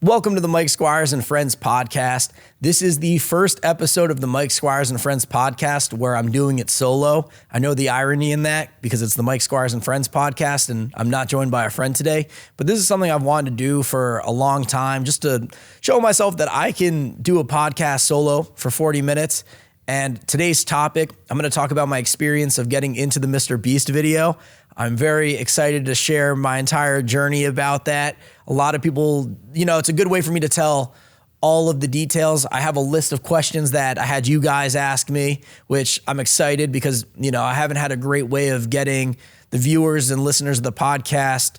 Welcome to the Mike Squires and Friends podcast. This is the first episode of the Mike Squires and Friends podcast where I'm doing it solo. I know the irony in that because it's the Mike Squires and Friends podcast and I'm not joined by a friend today, but this is something I've wanted to do for a long time just to show myself that I can do a podcast solo for 40 minutes. And today's topic, I'm going to talk about my experience of getting into the MrBeast video. I'm very excited to share my entire journey about that. A lot of people, it's a good way for me to tell all of the details. I have a list of questions that I had you guys ask me, which I'm excited because, I haven't had a great way of getting the viewers and listeners of the podcast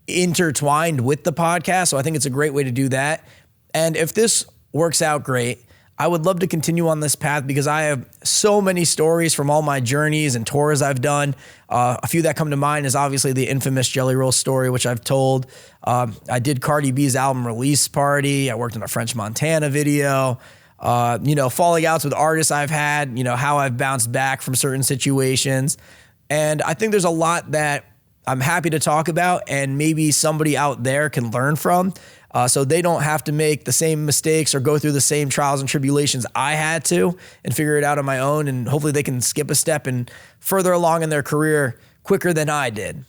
intertwined with the podcast. So I think it's a great way to do that. And if this works out great, I would love to continue on this path because I have so many stories from all my journeys and tours I've done. A few that come to mind is obviously the infamous Jelly Roll story, which I've told. I did Cardi B's album release party. I worked on a French Montana video. Falling outs with artists I've had, how I've bounced back from certain situations. And I think there's a lot that I'm happy to talk about and maybe somebody out there can learn from. So they don't have to make the same mistakes or go through the same trials and tribulations I had to and figure it out on my own. And hopefully they can skip a step and further along in their career quicker than I did,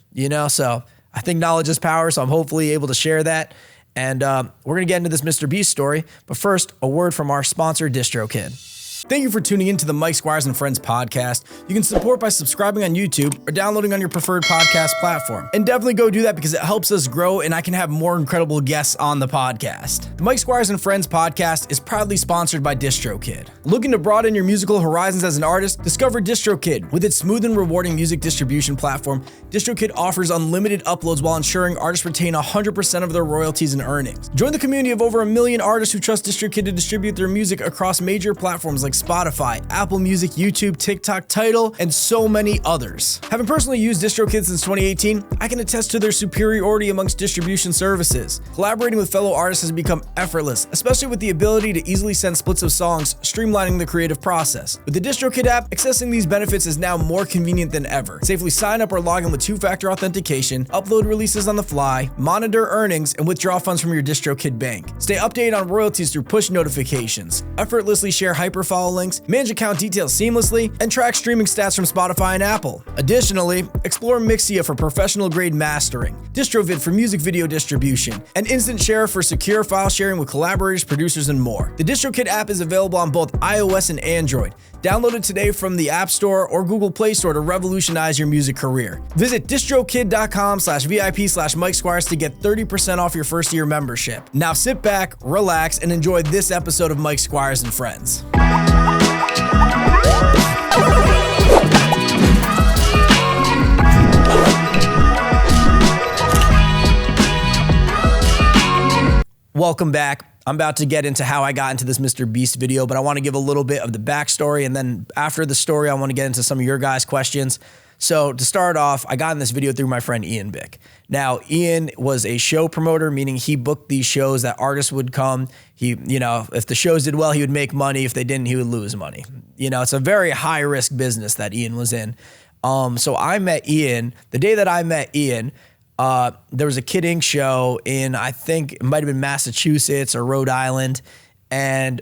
So I think knowledge is power. So I'm hopefully able to share that. And we're going to get into this MrBeast story. But first, a word from our sponsor, Distrokid. Thank you for tuning in to the Mike Squires and Friends podcast. You can support by subscribing on YouTube or downloading on your preferred podcast platform. And definitely go do that because it helps us grow and I can have more incredible guests on the podcast. The Mike Squires and Friends podcast is proudly sponsored by Distrokid. Looking to broaden your musical horizons as an artist? Discover Distrokid. With its smooth and rewarding music distribution platform, Distrokid offers unlimited uploads while ensuring artists retain 100% of their royalties and earnings. Join the community of over 1 million artists who trust Distrokid to distribute their music across major platforms like Spotify, Apple Music, YouTube, TikTok, Tidal, and so many others. Having personally used Distrokid since 2018, I can attest to their superiority amongst distribution services. Collaborating with fellow artists has become effortless, especially with the ability to easily send splits of songs, streamlining the creative process. With the Distrokid app, accessing these benefits is now more convenient than ever. Safely sign up or log in with two-factor authentication, upload releases on the fly, monitor earnings, and withdraw funds from your Distrokid bank. Stay updated on royalties through push notifications, effortlessly share hyperfollow links, manage account details seamlessly, and track streaming stats from Spotify and Apple. Additionally, explore Mixia for professional-grade mastering, DistroVid for music video distribution, and Instant Share for secure file sharing with collaborators, producers, and more. The Distrokid app is available on both iOS and Android. Download it today from the App Store or Google Play Store to revolutionize your music career. Visit distrokid.com/VIP/Mike Squires to get 30% off your first year membership. Now sit back, relax, and enjoy this episode of Mike Squires and Friends. Welcome back. I'm about to get into how I got into this MrBeast video, but I want to give a little bit of the backstory, and then after the story, I want to get into some of your guys' questions. So to start off, I got in this video through my friend Bick. Now, Ian was a show promoter, meaning he booked these shows that artists would come. He, if the shows did well, he would make money. If they didn't, he would lose money. It's a very high risk business that Ian was in. So I met Ian. The day that I met Ian, there was a Kid Ink show in, I think it might have been Massachusetts or Rhode Island. And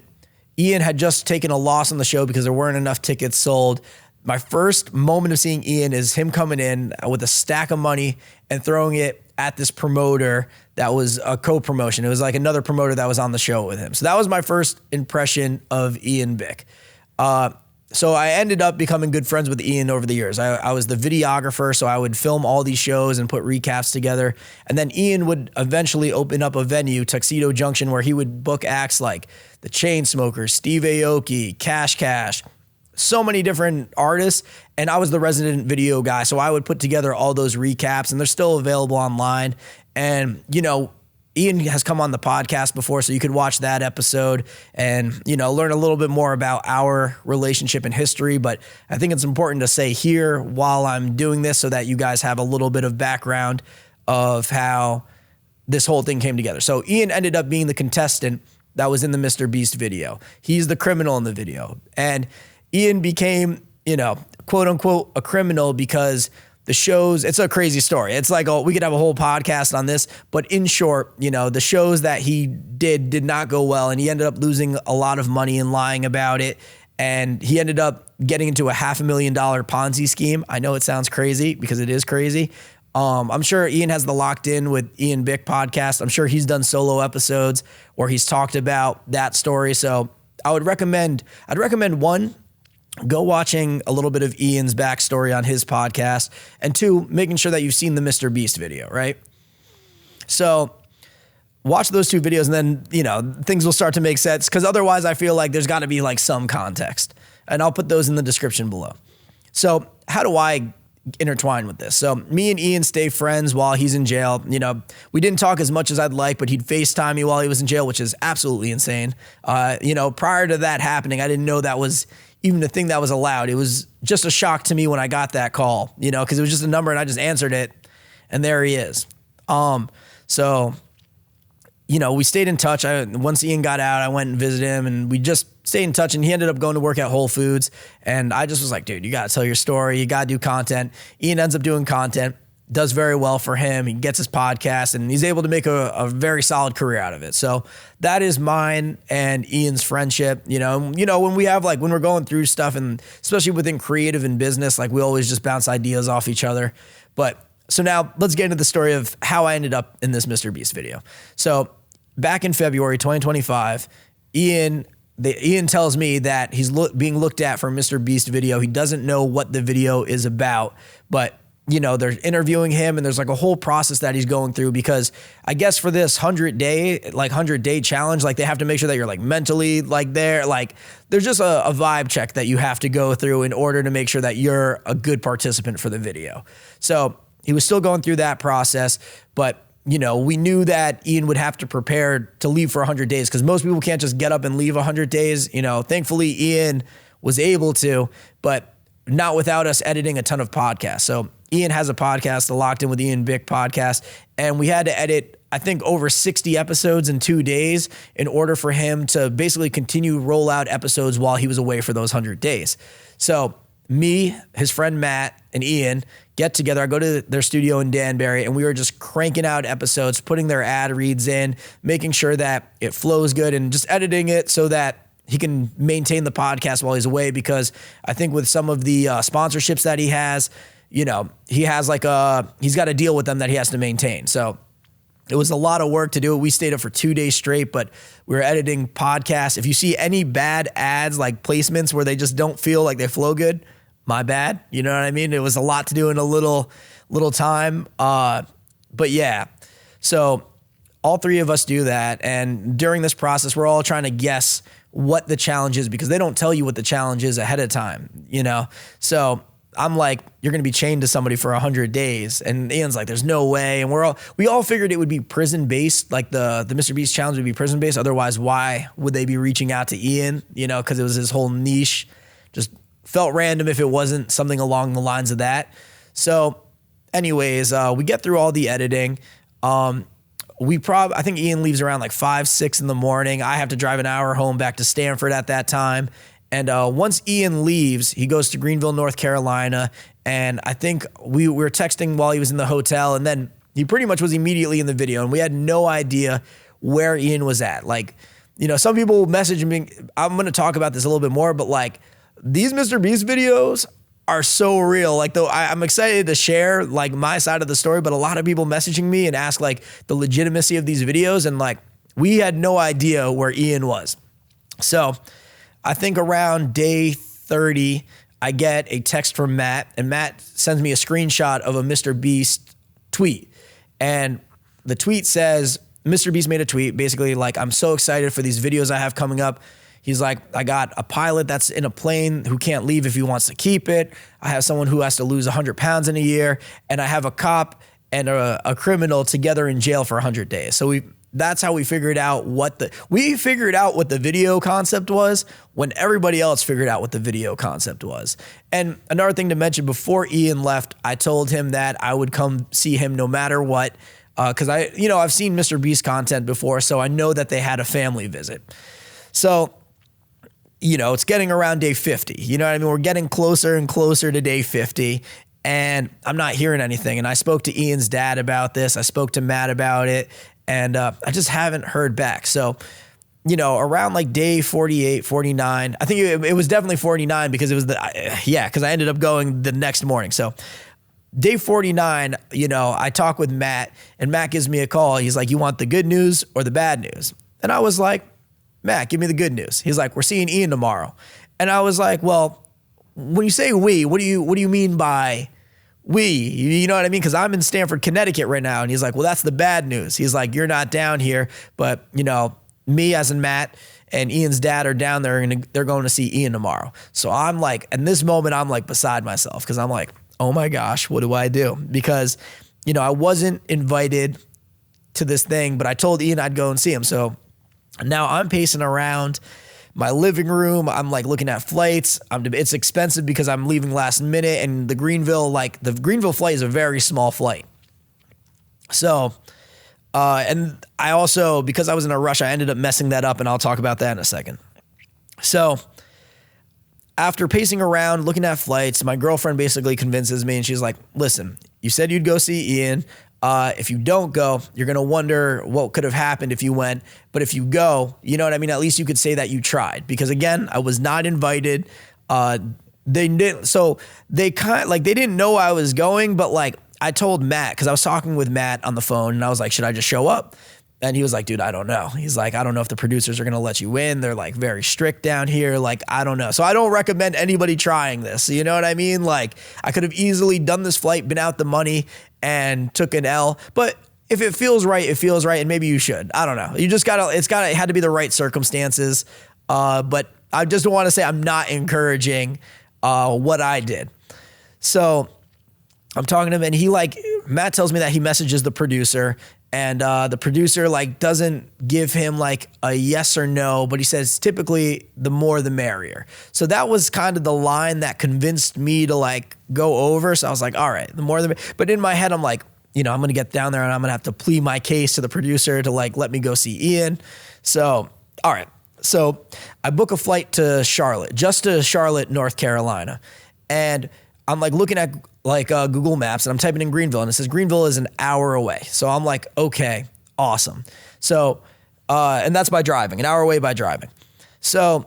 Ian had just taken a loss on the show because there weren't enough tickets sold. My first moment of seeing Ian is him coming in with a stack of money and throwing it at this promoter that was a co-promotion. It was like another promoter that was on the show with him. So that was my first impression of Bick. So I ended up becoming good friends with Ian over the years. I was the videographer, so I would film all these shows and put recaps together. And then Ian would eventually open up a venue, Tuxedo Junction, where he would book acts like the Chainsmokers, Steve Aoki, Cash, so many different artists. And I was the resident video guy, so I would put together all those recaps, and they're still available online. And, Ian has come on the podcast before, so you could watch that episode and, learn a little bit more about our relationship and history. But I think it's important to say here while I'm doing this so that you guys have a little bit of background of how this whole thing came together. So Ian ended up being the contestant that was in the MrBeast video. He's the criminal in the video. And Ian became, quote unquote, a criminal because the shows, it's a crazy story. It's like, we could have a whole podcast on this, but in short, you know, the shows that he did not go well, and he ended up losing a lot of money and lying about it. And he ended up getting into a $500,000 Ponzi scheme. I know it sounds crazy because it is crazy. I'm sure Ian has the Locked In with Ian Bick podcast. I'm sure he's done solo episodes where he's talked about that story. So I'd recommend one, go watching a little bit of Ian's backstory on his podcast, and two, making sure that you've seen the MrBeast video, right? So watch those two videos, and then, you know, things will start to make sense, because otherwise I feel like there's got to be like some context, and I'll put those in the description below. So how do I intertwine with this? So me and Ian stay friends while he's in jail. You know, we didn't talk as much as I'd like, but he'd FaceTime me while he was in jail, which is absolutely insane. You know, prior to that happening, I didn't know that was even the thing that was allowed. It was just a shock to me when I got that call, you know, because it was just a number and I just answered it, and there he is. So, you know, we stayed in touch. Once Ian got out, I went and visited him, and we just stayed in touch, and he ended up going to work at Whole Foods. And I just was like, dude, you got to tell your story. You got to do content. Ian ends up doing content, does very well for him. He gets his podcast, and he's able to make a very solid career out of it. So that is mine and Ian's friendship. You know, when we have when we're going through stuff, and especially within creative and business, like we always just bounce ideas off each other. But so now let's get into the story of how I ended up in this MrBeast video. So back in February 2025, Ian tells me that he's being looked at for a MrBeast video. He doesn't know what the video is about, but you know, they're interviewing him, and there's like a whole process that he's going through, because I guess for this 100-day challenge, like they have to make sure that you're like mentally like there, like there's just a vibe check that you have to go through in order to make sure that you're a good participant for the video. So he was still going through that process, but you know, we knew that Ian would have to prepare to leave for 100 days, because most people can't just get up and leave 100 days. You know, thankfully Ian was able to, but not without us editing a ton of podcasts. So Ian has a podcast, the Locked In with Ian Bick podcast, and we had to edit, I think, over 60 episodes in 2 days in order for him to basically continue roll out episodes while he was away for those 100 days. So me, his friend Matt, and Ian get together. I go to their studio in Danbury, and we were just cranking out episodes, putting their ad reads in, making sure that it flows good, and just editing it so that he can maintain the podcast while he's away, because I think with some of the sponsorships that he has, you know, he has he's got a deal with them that he has to maintain. So it was a lot of work to do it. We stayed up for 2 days straight, but we were editing podcasts. If you see any bad ads, like placements where they just don't feel like they flow good, my bad. You know what I mean? It was a lot to do in a little time. But yeah, so all three of us do that. And during this process, we're all trying to guess what the challenge is, because they don't tell you what the challenge is ahead of time, you know? So I'm like, you're going to be chained to somebody for 100 days. And Ian's like, there's no way. And we all figured it would be prison based. Like the MrBeast challenge would be prison based. Otherwise, why would they be reaching out to Ian? You know, cause it was his whole niche. Just felt random if it wasn't something along the lines of that. So anyways, we get through all the editing. I think Ian leaves around like 5, 6 in the morning. I have to drive an hour home back to Stanford at that time. And once Ian leaves, he goes to Greenville, North Carolina. And I think we were texting while he was in the hotel, and then he pretty much was immediately in the video, and we had no idea where Ian was at. Like, you know, some people message me, I'm going to talk about this a little bit more, but like these MrBeast videos are so real. Like, though I'm excited to share like my side of the story, but a lot of people messaging me and ask like the legitimacy of these videos. And like, we had no idea where Ian was. So I think around day 30, I get a text from Matt, and Matt sends me a screenshot of a MrBeast tweet. And the tweet says, MrBeast made a tweet basically like, I'm so excited for these videos I have coming up. He's like, I got a pilot that's in a plane who can't leave if he wants to keep it. I have someone who has to lose 100 pounds in a year. And I have a cop and a criminal together in jail for 100 days. So that's how we figured out what the video concept was when everybody else figured out what the video concept was. And another thing to mention, before Ian left, I told him that I would come see him no matter what. Cause I've seen MrBeast content before, so I know that they had a family visit. So, you know, it's getting around day 50, you know what I mean? We're getting closer and closer to day 50. and I'm not hearing anything. And I spoke to Ian's dad about this. I spoke to Matt about it, and I just haven't heard back. So, around like day 48, 49, I think it was definitely 49 because it was because I ended up going the next morning. So day 49, I talk with Matt, and Matt gives me a call. He's like, you want the good news or the bad news? And I was like, Matt, give me the good news. He's like, we're seeing Ian tomorrow. And I was like, well, when you say we, what do you mean by we? You know what I mean? Because I'm in Stamford, Connecticut right now. And he's like, well, that's the bad news. He's like, you're not down here, but me as in Matt and Ian's dad are down there and they're going to see Ian tomorrow. So I'm like, in this moment, I'm like beside myself because I'm like, oh my gosh, what do I do? Because, I wasn't invited to this thing, but I told Ian I'd go and see him. So now I'm pacing around my living room. I'm like looking at flights. It's expensive because I'm leaving last minute, and the Greenville flight is a very small flight. So, and I also, because I was in a rush, I ended up messing that up, and I'll talk about that in a second. So after pacing around, looking at flights, my girlfriend basically convinces me, and she's like, listen, you said you'd go see Ian. If you don't go, you're going to wonder what could have happened if you went. But if you go, you know what I mean? At least you could say that you tried, because again, I was not invited. They didn't know I was going, but like I told Matt, cause I was talking with Matt on the phone, and I was like, should I just show up? And he was like, dude, I don't know. He's like, I don't know if the producers are going to let you in. They're like very strict down here. Like, I don't know. So I don't recommend anybody trying this. You know what I mean? Like, I could have easily done this flight, been out the money, and took an L. But if it feels right, it feels right. And maybe you should. I don't know. You just it had to be the right circumstances. But I just want to say I'm not encouraging what I did. So I'm talking to him, and Matt tells me that he messages the producer, and the producer doesn't give him like a yes or no, but he says typically the more the merrier. So that was kind of the line that convinced me to go over. So I was like, all right, the more the merrier. But in my head, I'm like, I'm going to get down there and I'm going to have to plead my case to the producer to let me go see Ian. So, all right. So I book a flight to Charlotte, just to Charlotte, North Carolina. And I'm looking at Google Maps, and I'm typing in Greenville, and it says Greenville is an hour away. So I'm like, okay, awesome. So, and that's by driving, an hour away by driving. So,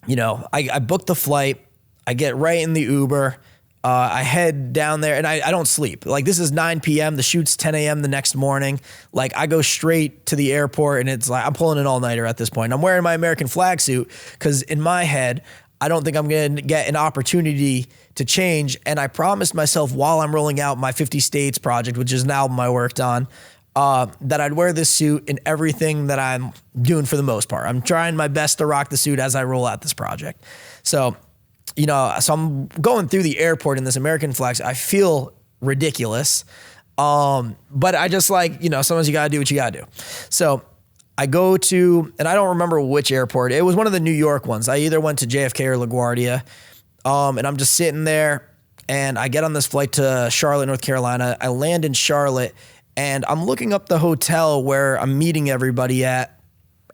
I booked the flight. I get right in the Uber. I head down there, and I don't sleep. This is 9 p.m. The shoot's 10 a.m. the next morning. I go straight to the airport, and it's I'm pulling an all-nighter at this point. I'm wearing my American flag suit because in my head, I don't think I'm going to get an opportunity to change. And I promised myself while I'm rolling out my 50 States project, which is an album I worked on, that I'd wear this suit in everything that I'm doing for the most part. I'm trying my best to rock the suit as I roll out this project. So, so I'm going through the airport in this American flag. I feel ridiculous. But I just sometimes you got to do what you got to do. So I go to, and I don't remember which airport. It was one of the New York ones. I either went to JFK or LaGuardia. And I'm just sitting there, and I get on this flight to Charlotte, North Carolina. I land in Charlotte, and I'm looking up the hotel where I'm meeting everybody at,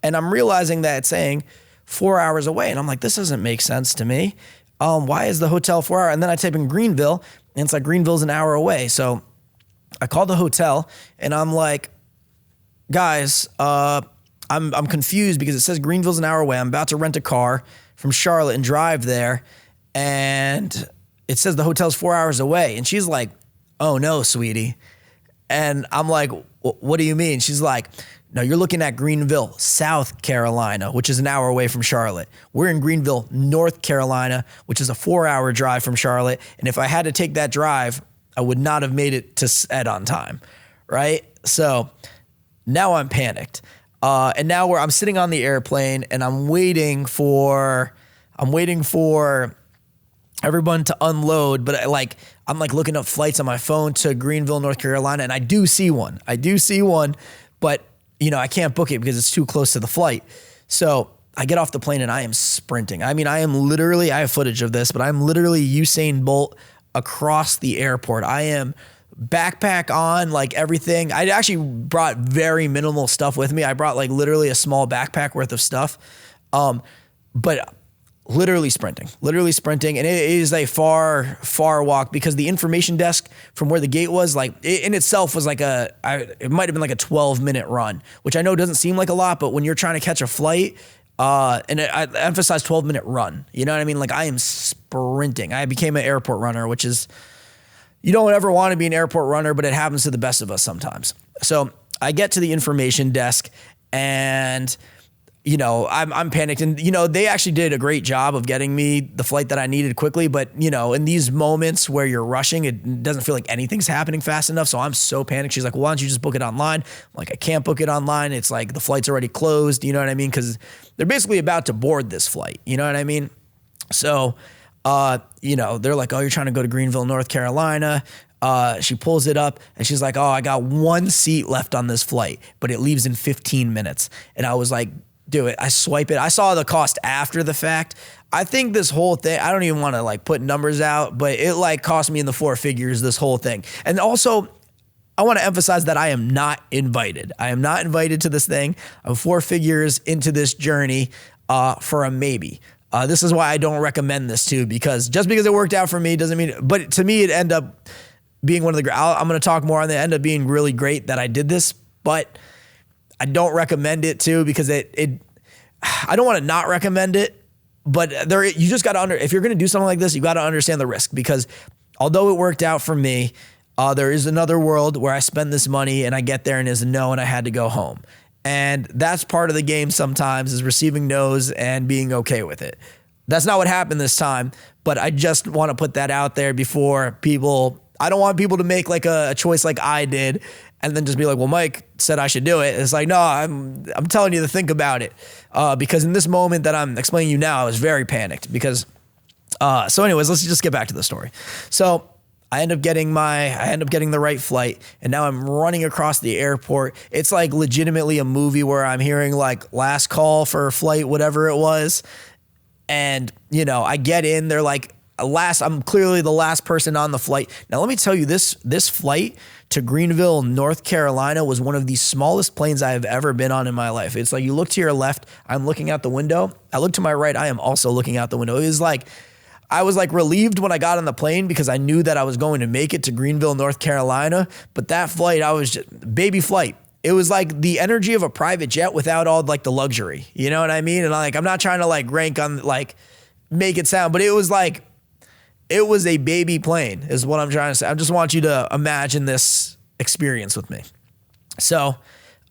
and I'm realizing that it's saying 4 hours away. And I'm like, this doesn't make sense to me. Why is the hotel 4 hours? And then I type in Greenville, and it's like Greenville's an hour away. So I call the hotel, and I'm like, guys, I'm confused because it says Greenville's an hour away. I'm about to rent a car from Charlotte and drive there, and it says the hotel's 4 hours away. And she's like, oh no, sweetie. And I'm like, what do you mean? She's like, no, you're looking at Greenville, South Carolina, which is an hour away from Charlotte. We're in Greenville, North Carolina, which is a 4 hour drive from Charlotte. And if I had to take that drive, I would not have made it to set on time, right? So now I'm panicked. And now I'm sitting on the airplane, and I'm waiting for everyone to unload, but I'm looking up flights on my phone to Greenville, North Carolina, and I do see one, but I can't book it because it's too close to the flight. So I get off the plane, and I am sprinting. I mean, I have footage of this, but I'm literally Usain Bolt across the airport. I am backpack on, everything. I actually brought very minimal stuff with me. I brought literally a small backpack worth of stuff. But literally sprinting. And it is a far, far walk because the information desk from where the gate was, like it in itself was like it might've been like a 12-minute run, which I know doesn't seem like a lot, but when you're trying to catch a flight, and I emphasize 12-minute run, you know what I mean? Like I am sprinting. I became an airport runner, which is, you don't ever want to be an airport runner, but it happens to the best of us sometimes. So I get to the information desk and, you know, I'm panicked, and, you know, they actually did a great job of getting me the flight that I needed quickly. But, you know, in these moments where you're rushing, it doesn't feel like anything's happening fast enough. So I'm so panicked. She's like, well, why don't you just book it online? I'm like, I can't book it online. It's like the flight's already closed. You know what I mean? Because they're basically about to board this flight. You know what I mean? So, you know, they're like, oh, you're trying to go to Greenville, North Carolina. She pulls it up and she's like, oh, I got one seat left on this flight, but it leaves in 15 minutes. And I was like, do it. I swipe it. I saw the cost after the fact. I think this whole thing, I don't even want to like put numbers out, but it like cost me in the 4 figures, this whole thing. And also, I want to emphasize that I am not invited. I am not invited to this thing. I'm 4 figures into this journey for a maybe. This is why I don't recommend this too, because just because it worked out for me doesn't mean, but to me, it ended up being one of the, I'm going to talk more on it. It ended up being really great that I did this, but I don't recommend it too, because I don't want to not recommend it, but you just got to if you're going to do something like this, you got to understand the risk, because although it worked out for me, there is another world where I spend this money and I get there and it's a no and I had to go home. And that's part of the game sometimes, is receiving no's and being okay with it. That's not what happened this time, but I just want to put that out there before I don't want people to make like a choice like I did and then just be like, well, Mike said I should do it. It's like, no, I'm telling you to think about it. Because in this moment that I'm explaining you now, I was very panicked because, so anyways, let's just get back to the story. So I end up getting the right flight, and now I'm running across the airport. It's like legitimately a movie where I'm hearing like last call for flight, whatever it was. And, you know, I get in, they're like, I'm clearly the last person on the flight. Now, let me tell you, this flight to Greenville, North Carolina was one of the smallest planes I have ever been on in my life. It's like you look to your left, I'm looking out the window. I look to my right, I am also looking out the window. It was like, I was like relieved when I got on the plane because I knew that I was going to make it to Greenville, North Carolina. But that flight, I was just baby flight. It was like the energy of a private jet without all like the luxury. You know what I mean? And like, I'm not trying to like rank on like make it sound, but it was like, it was a baby plane is what I'm trying to say. I just want you to imagine this experience with me. So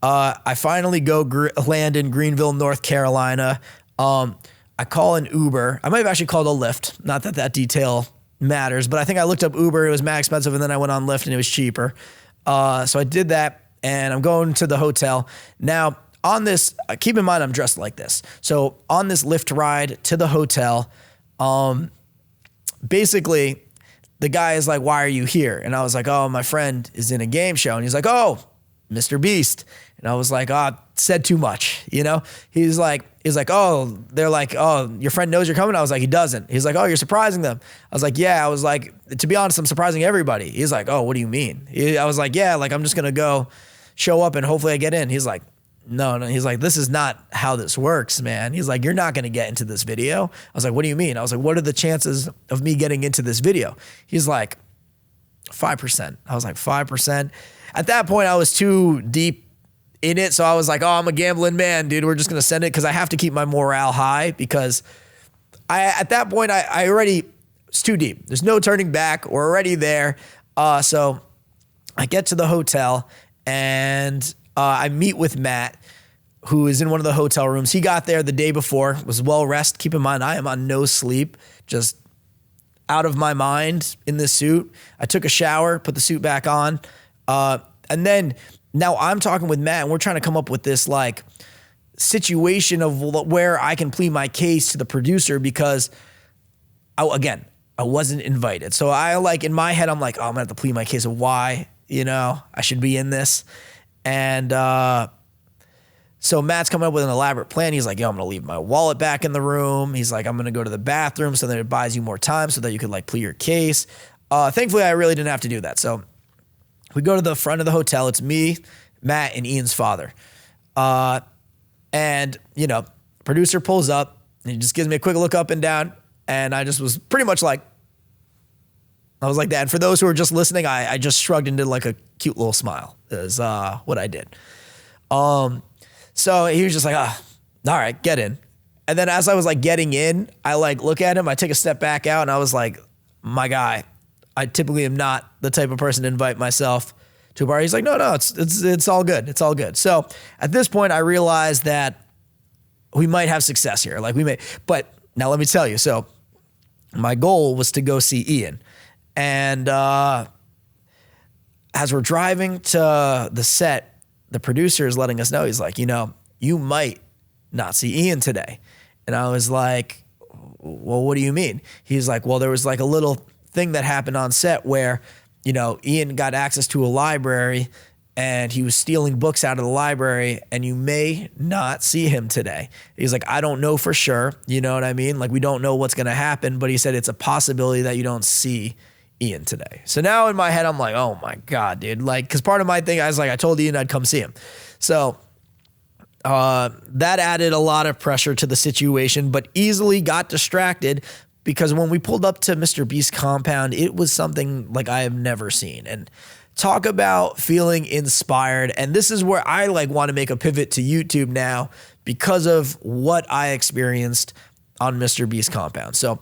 I finally land in Greenville, North Carolina. I call an Uber. I might have actually called a Lyft. Not that detail matters, but I think I looked up Uber. It was mad expensive, and then I went on Lyft, and it was cheaper. So I did that, and I'm going to the hotel. Now, on this, keep in mind I'm dressed like this. So on this Lyft ride to the hotel, basically, the guy is like, why are you here? And I was like, oh, my friend is in a game show. And he's like, oh, MrBeast. And I was like, oh, said too much, you know? He's like, oh, they're like, oh, your friend knows you're coming? I was like, he doesn't. He's like, oh, you're surprising them. I was like, yeah. I was like, to be honest, I'm surprising everybody. He's like, oh, what do you mean? I was like, yeah, like I'm just going to go show up and hopefully I get in. He's like, no. He's like, this is not how this works, man. He's like, you're not going to get into this video. I was like, what do you mean? I was like, what are the chances of me getting into this video? He's like, 5%. I was like, 5%. At that point, I was too deep in it. So I was like, oh, I'm a gambling man, dude. We're just going to send it because I have to keep my morale high because at that point, I already, it's too deep. There's no turning back. We're already there. So I get to the hotel and I meet with Matt, who is in one of the hotel rooms. He got there the day before, was well rested. Keep in mind, I am on no sleep, just out of my mind in this suit. I took a shower, put the suit back on. And then now I'm talking with Matt and we're trying to come up with this like situation of where I can plead my case to the producer because I wasn't invited. So I like in my head, I'm like, oh, I'm gonna have to plead my case of why, I should be in this. And, so Matt's coming up with an elaborate plan. He's like, yo, I'm going to leave my wallet back in the room. He's like, I'm going to go to the bathroom so that it buys you more time so that you could like plead your case. Thankfully, I really didn't have to do that. So we go to the front of the hotel. It's me, Matt, and Ian's father. And, producer pulls up. And he just gives me a quick look up and down. And I just was pretty much like, I was like that. And for those who are just listening, I just shrugged and did like a cute little smile is what I did. So he was just like, all right, get in. And then as I was like getting in, I like look at him, I take a step back out and I was like, my guy, I typically am not the type of person to invite myself to a bar. He's like, no, it's all good. It's all good. So at this point I realized that we might have success here. Like we may, but now let me tell you. So my goal was to go see Ian. And as we're driving to the set, the producer is letting us know, he's like, you might not see Ian today. And I was like, well, what do you mean? He's like, well, there was like a little thing that happened on set where, Ian got access to a library and he was stealing books out of the library and you may not see him today. He's like, I don't know for sure. You know what I mean? Like we don't know what's going to happen, but he said it's a possibility that you don't see Ian today. So now in my head, I'm like, oh my God, dude. Like, cause part of my thing, I was like, I told Ian I'd come see him. So that added a lot of pressure to the situation, but easily got distracted because when we pulled up to MrBeast compound, it was something like I have never seen. And talk about feeling inspired. And this is where I like want to make a pivot to YouTube now because of what I experienced on MrBeast compound. So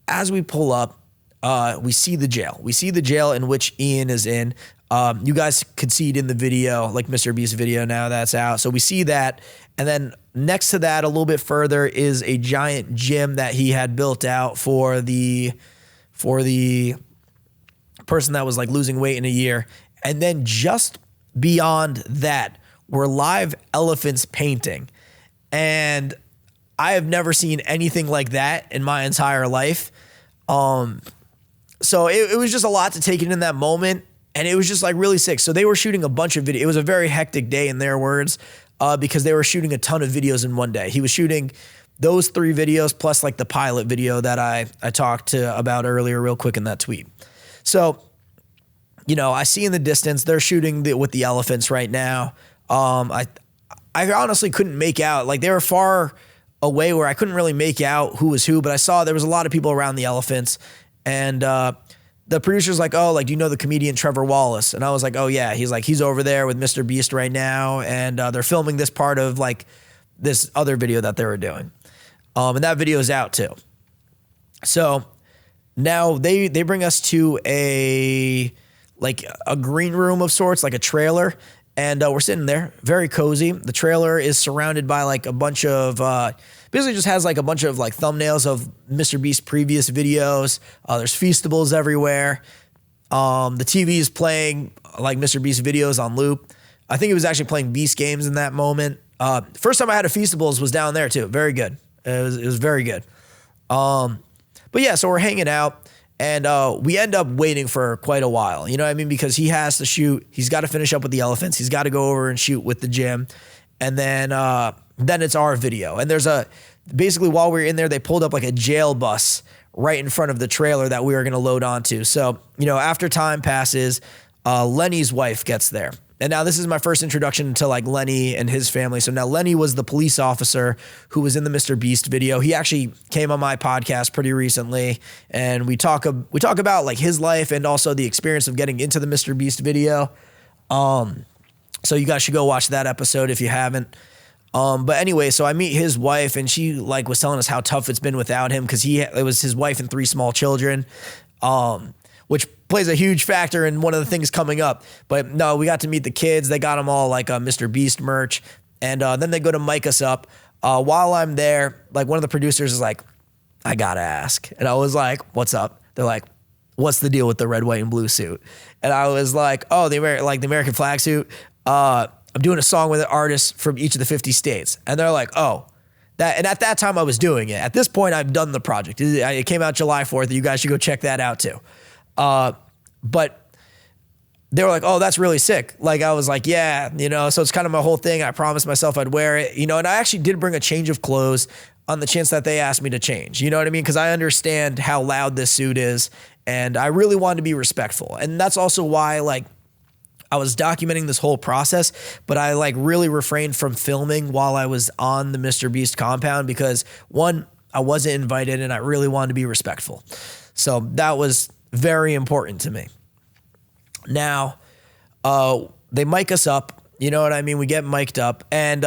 as we pull up, we see the jail. We see the jail in which Ian is in. You guys could see it in the video, like MrBeast video now that's out. So we see that. And then next to that, a little bit further, is a giant gym that he had built out for the person that was like losing weight in a year. And then just beyond that were live elephants painting. And I have never seen anything like that in my entire life. So it was just a lot to take in that moment. And it was just like really sick. So they were shooting a bunch of video. It was a very hectic day in their words, because they were shooting a ton of videos in one day. He was shooting those 3 videos plus like the pilot video that I talked about earlier real quick in that tweet. So, I see in the distance, they're shooting with the elephants right now. I honestly couldn't make out, like they were far away where I couldn't really make out who was who, but I saw there was a lot of people around the elephants. And the producer's like, oh, like, do you know the comedian Trevor Wallace? And I was like, oh yeah. He's like, he's over there with MrBeast right now. And they're filming this part of like this other video that they were doing. And that video is out too. So now they bring us to a green room of sorts, like a trailer. And we're sitting there, very cozy. The trailer is surrounded by like a bunch of, basically just has like a bunch of like thumbnails of MrBeast previous videos. There's Feastables everywhere. The TV is playing like MrBeast videos on loop. I think it was actually playing Beast games in that moment. First time I had a Feastables was down there too. Very good. It was very good. But yeah, so we're hanging out. And we end up waiting for quite a while, you know what I mean? Because he has to shoot, he's got to finish up with the elephants. He's got to go over and shoot with the gym. And then it's our video. And basically while we were in there, they pulled up like a jail bus right in front of the trailer that we were going to load onto. So, after time passes, Lenny's wife gets there. And now this is my first introduction to like Lenny and his family. So now Lenny was the police officer who was in the MrBeast video. He actually came on my podcast pretty recently, and we talk about like his life and also the experience of getting into the MrBeast video. So you guys should go watch that episode if you haven't. But anyway, so I meet his wife, and she like was telling us how tough it's been without him because it was his wife and 3 small children. Which plays a huge factor in one of the things coming up. But no, we got to meet the kids. They got them all like MrBeast merch. And then they go to mic us up. While I'm there, like one of the producers is like, I gotta ask. And I was like, what's up? They're like, what's the deal with the red, white, and blue suit? And I was like, oh, the American flag suit. I'm doing a song with artists from each of the 50 states. And they're like, oh. And at that time I was doing it. At this point, I've done the project. It came out July 4th. You guys should go check that out too. But they were like, oh, that's really sick. Like, I was like, yeah, so it's kind of my whole thing. I promised myself I'd wear it, and I actually did bring a change of clothes on the chance that they asked me to change. You know what I mean? Because I understand how loud this suit is, and I really wanted to be respectful. And that's also why, like, I was documenting this whole process, but I like really refrained from filming while I was on the MrBeast compound because one, I wasn't invited and I really wanted to be respectful. So that was very important to me. Now, they mic us up, you know what I mean? We get mic'd up and,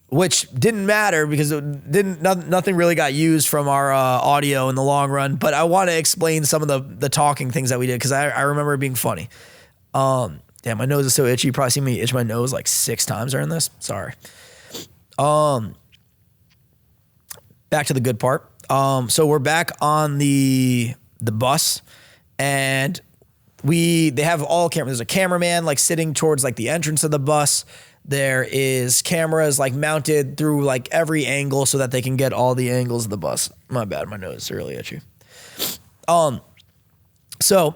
which didn't matter because nothing really got used from our audio in the long run, but I want to explain some of the talking things that we did because I remember it being funny. Damn, my nose is so itchy. You probably seen me itch my nose like 6 times during this. Sorry. Back to the good part. So we're back on the bus and they have all cameras. There's a cameraman like sitting towards like the entrance of the bus. There is cameras like mounted through like every angle so that they can get all the angles of the bus. My bad, my nose is really itchy. So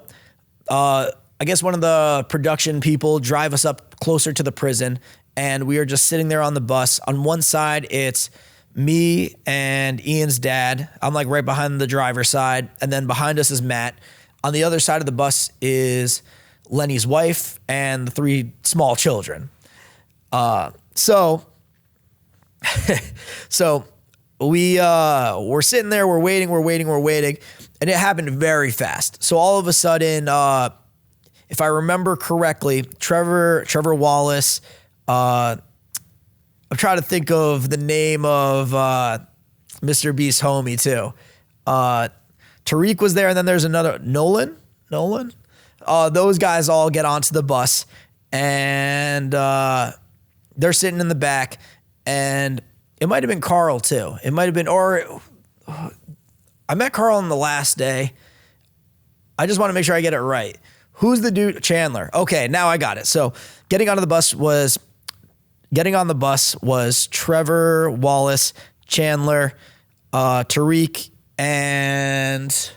I guess one of the production people drive us up closer to the prison and we are just sitting there on the bus. On one side, it's me and Ian's dad. I'm like right behind the driver's side. And then behind us is Matt. On the other side of the bus is Lenny's wife and the 3 small children. So we're sitting there, we're waiting. And it happened very fast. So all of a sudden, if I remember correctly, Trevor Wallace, I'm trying to think of the name of MrBeast's homie too. Tariq was there, and then there's another Nolan. Those guys all get onto the bus, and they're sitting in the back, and it might have been Carl too. It might have been, or I met Carl on the last day. I just want to make sure I get it right. Who's the dude? Chandler. Okay, now I got it. So getting on the bus was Trevor Wallace, Chandler, Tariq, and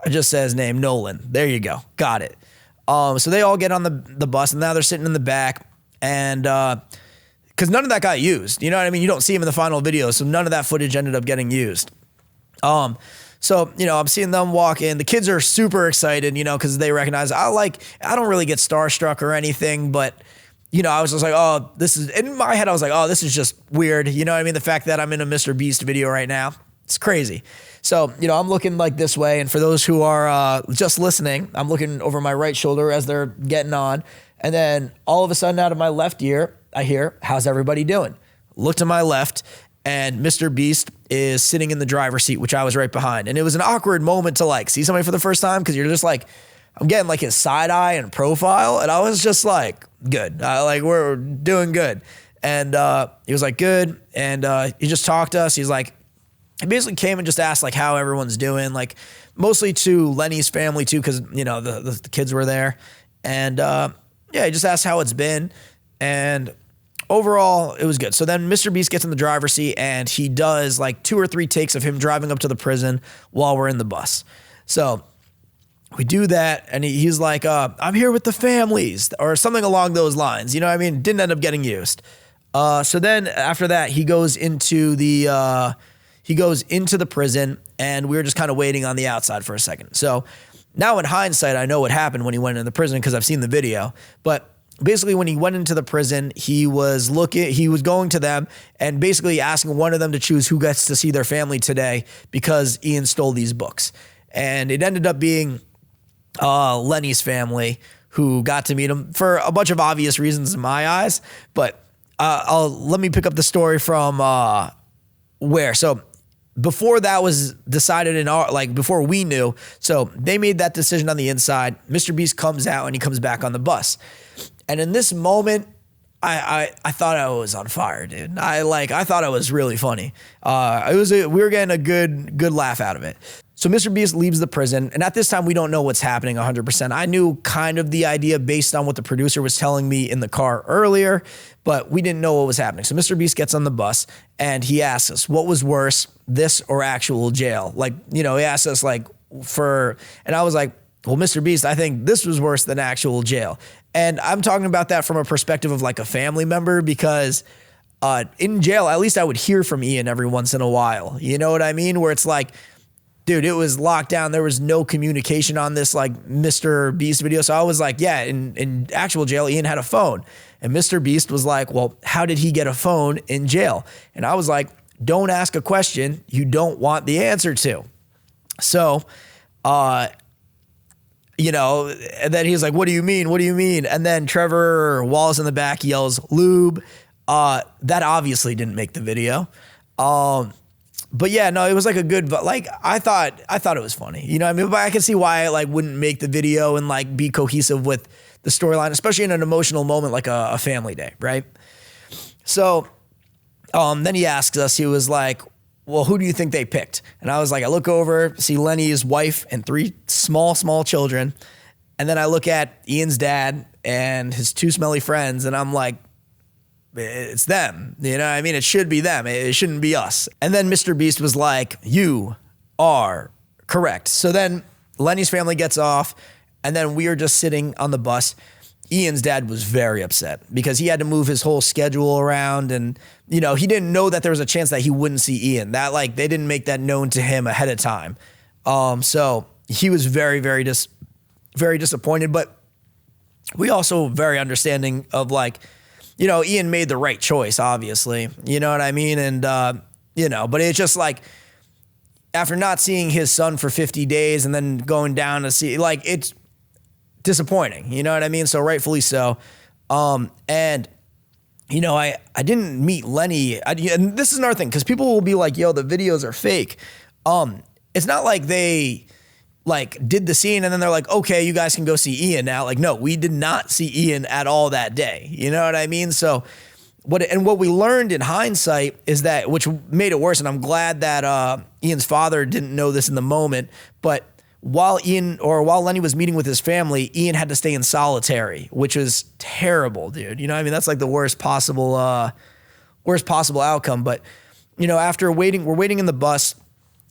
I just said his name, Nolan. There you go. Got it. So they all get on the bus and now they're sitting in the back and because none of that got used. You know what I mean? You don't see him in the final video, so none of that footage ended up getting used. So, you know, I'm seeing them walk in. The kids are super excited, you know, because they recognize I don't really get starstruck or anything, but, you know, I was just like, oh, this is, in my head, I was like, oh, this is just weird. You know what I mean? The fact that I'm in a MrBeast video right now, it's crazy. So, you know, I'm looking like this way. And for those who are just listening, I'm looking over my right shoulder as they're getting on. And then all of a sudden out of my left ear, I hear, how's everybody doing? Look to my left and MrBeast is sitting in the driver's seat, which I was right behind. And it was an awkward moment to like see somebody for the first time because you're just like, I'm getting like his side eye and profile. And I was just like, good. Like we're doing good. And he was like, good. And he just talked to us. He's like, he basically came and just asked like how everyone's doing, like mostly to Lenny's family too, because, you know, the kids were there. And yeah, he just asked how it's been. And overall, it was good. So then MrBeast gets in the driver's seat and he does like 2 or 3 takes of him driving up to the prison while we're in the bus. So we do that and he's like, I'm here with the families or something along those lines. You know what I mean? Didn't end up getting used. So then after that, he goes into the prison and we were just kind of waiting on the outside for a second. So now in hindsight, I know what happened when he went into the prison because I've seen the video, but basically, when he went into the prison, he was going to them and basically asking one of them to choose who gets to see their family today because Ian stole these books. And it ended up being Lenny's family who got to meet him for a bunch of obvious reasons in my eyes. But let me pick up the story from where. So before that was decided before we knew, so they made that decision on the inside. MrBeast comes out and he comes back on the bus. And in this moment, I thought I was on fire, dude. I thought it was really funny. We were getting a good laugh out of it. So MrBeast leaves the prison, and at this time we don't know what's happening 100%. I knew kind of the idea based on what the producer was telling me in the car earlier, but we didn't know what was happening. So MrBeast gets on the bus and he asks us, what was worse, this or actual jail? Like, you know, he asked us and I was like, well, MrBeast, I think this was worse than actual jail. And I'm talking about that from a perspective of like a family member because in jail, at least I would hear from Ian every once in a while. You know what I mean? Where it's like, dude, it was locked down. There was no communication on this like MrBeast video. So I was like, yeah, in actual jail, Ian had a phone. And MrBeast was like, well, how did he get a phone in jail? And I was like, don't ask a question you don't want the answer to. So, you know, and then he's like, what do you mean? What do you mean? And then Trevor Wallace in the back yells, lube. That obviously didn't make the video. But yeah, no, it was like a good, like, I thought it was funny, you know what I mean? But I can see why it like wouldn't make the video and like be cohesive with the storyline, especially in an emotional moment, like a family day. Right. So, then he asks us, he was like, well, who do you think they picked? And I was like, I look over, see Lenny's wife and 3 small children. And then I look at Ian's dad and his 2 smelly friends. And I'm like, it's them, you know what I mean? It should be them. It shouldn't be us. And then MrBeast was like, you are correct. So then Lenny's family gets off and then we are just sitting on the bus. Ian's dad was very upset because he had to move his whole schedule around and, you know, he didn't know that there was a chance that he wouldn't see Ian. That like, they didn't make that known to him ahead of time. So he was very disappointed, but we also very understanding of like, you know, Ian made the right choice, obviously. You know what I mean? And, you know, but it's just like, after not seeing his son for 50 days and then going down to see, like, it's disappointing. You know what I mean? So rightfully so. And, you know, I didn't meet Lenny. And this is another thing, because people will be like, yo, the videos are fake. It's not like they like did the scene and then they're like, okay, you guys can go see Ian now. Like, no, we did not see Ian at all that day. You know what I mean? So what we learned in hindsight is that, which made it worse. And I'm glad that, Ian's father didn't know this in the moment, but while Lenny was meeting with his family, Ian had to stay in solitary, which was terrible, dude. You know what I mean? That's like the worst possible outcome. But, you know, after we're waiting in the bus,